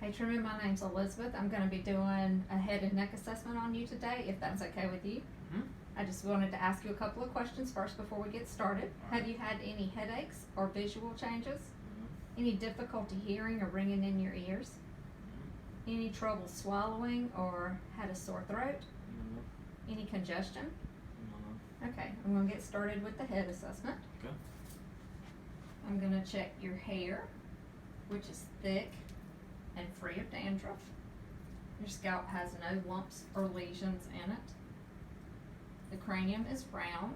Hey Truman, my name's Elizabeth. I'm going to be doing a head and neck assessment on you today, if that's okay with you. Mm-hmm. I just wanted to ask you a couple of questions first before we get started. All right. Have you had any headaches or visual changes? Mm-hmm. Any difficulty hearing or ringing in your ears? Mm-hmm. Any trouble swallowing or had a sore throat? Mm-hmm. Any congestion? Mm-hmm. Okay, I'm going to get started with the head assessment. Okay. I'm going to check your hair, which is thick and free of dandruff. Your scalp has no lumps or lesions in it. The cranium is round.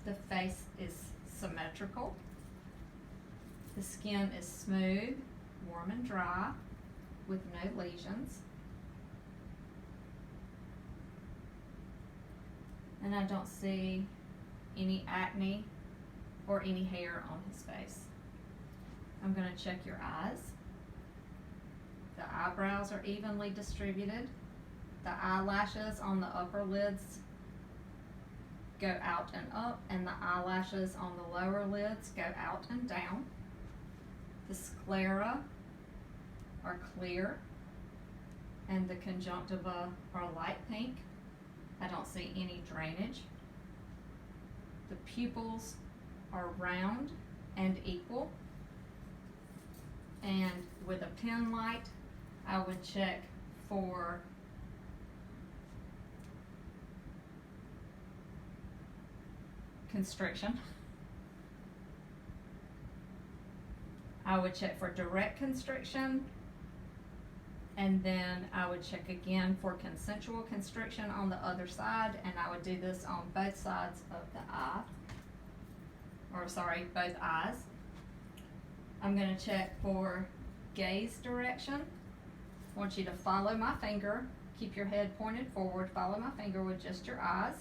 The face is symmetrical. The skin is smooth, warm and dry, with no lesions. And I don't see any acne or any hair on his face. I'm going to check your eyes. The eyebrows are evenly distributed. The eyelashes on the upper lids go out and up, and the eyelashes on the lower lids go out and down. The sclera are clear, and the conjunctiva are light pink. I don't see any drainage. The pupils are round and equal, and with a pen light I would check for constriction. I would check for direct constriction, and then I would check again for consensual constriction on the other side, and I would do this on both sides of the eye, or sorry, both eyes. I'm going to check for gaze direction. I want you to follow my finger, keep your head pointed forward, follow my finger with just your eyes.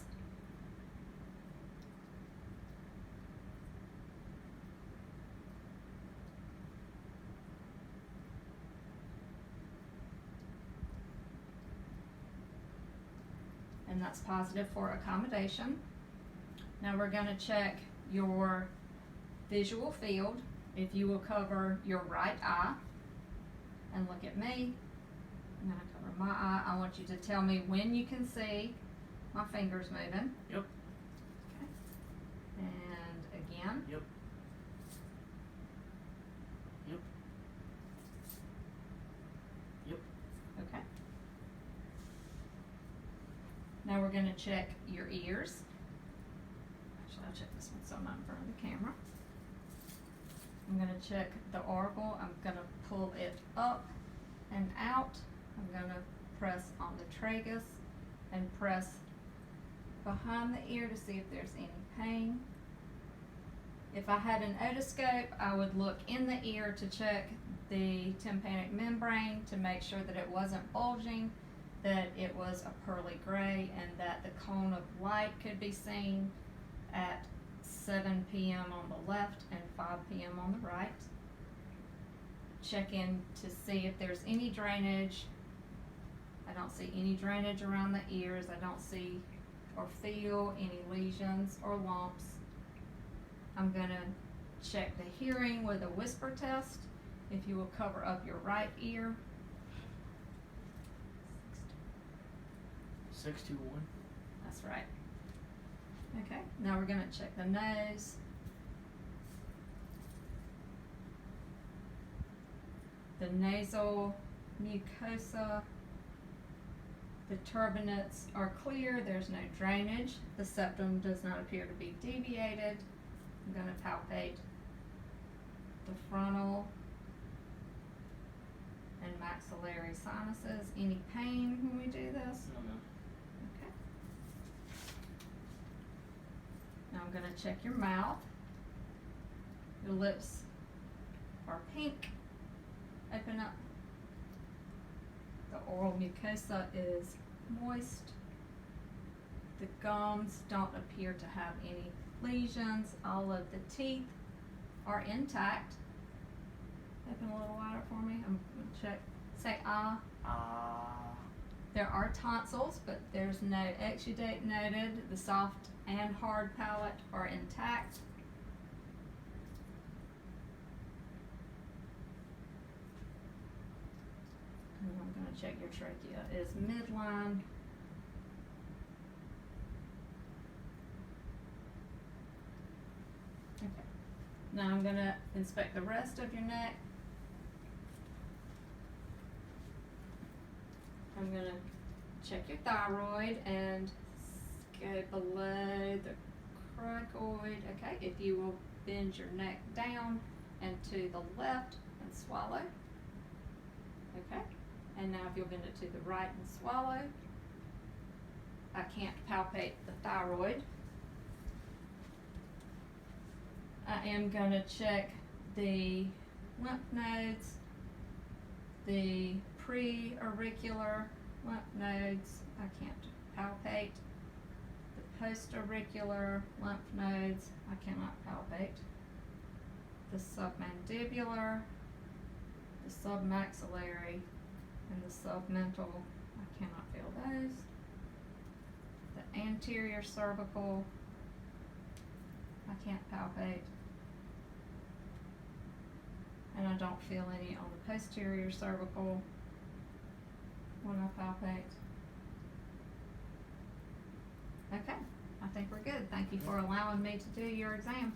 And that's positive for accommodation. Now we're going to check your visual field. If you will cover your right eye and look at me, I'm going to cover my eye. I want you to tell me when you can see my fingers moving. Yep. Okay. And again. Yep. Yep. Yep. Okay. Now we're going to check your ears. Actually, I'll check this one so I'm not in front of the camera. I'm going to check the auricle. I'm going to pull it up and out. I'm going to press on the tragus and press behind the ear to see if there's any pain. If I had an otoscope, I would look in the ear to check the tympanic membrane to make sure that it wasn't bulging, that it was a pearly gray, and that the cone of light could be seen at 7 p.m. on the left and 5 p.m. on the right. Check in to see if there's any drainage. I don't see any drainage around the ears. I don't see or feel any lesions or lumps. I'm going to check the hearing with a whisper test. If you will cover up your right ear. 621. That's right. Okay, now we're going to check the nose. The nasal mucosa, the turbinates are clear, there's no drainage. The septum does not appear to be deviated. I'm going to palpate the frontal and maxillary sinuses. Any pain when we do this? No, no. Okay. Now I'm going to check your mouth. Your lips are pink. Open up. The oral mucosa is moist. The gums don't appear to have any lesions. All of the teeth are intact. Open a little wider for me. I'm going to check. Say ah. There are tonsils, but there's no exudate noted. The soft and hard palate are intact. I'm gonna check your trachea, is midline. Okay, now I'm gonna inspect the rest of your neck. I'm gonna check your thyroid and go below the cricoid. Okay, if you will bend your neck down and to the left and swallow. Okay, and now if you'll bend it to the right and swallow. I can't palpate the thyroid. I am gonna check the lymph nodes, the pre-auricular lymph nodes. I can't palpate. The post-auricular lymph nodes, I cannot palpate. The submandibular, the submaxillary, and the submental, I cannot feel those. The anterior cervical, I can't palpate. And I don't feel any on the posterior cervical when I palpate. Okay, I think we're good. Thank you for allowing me to do your exam.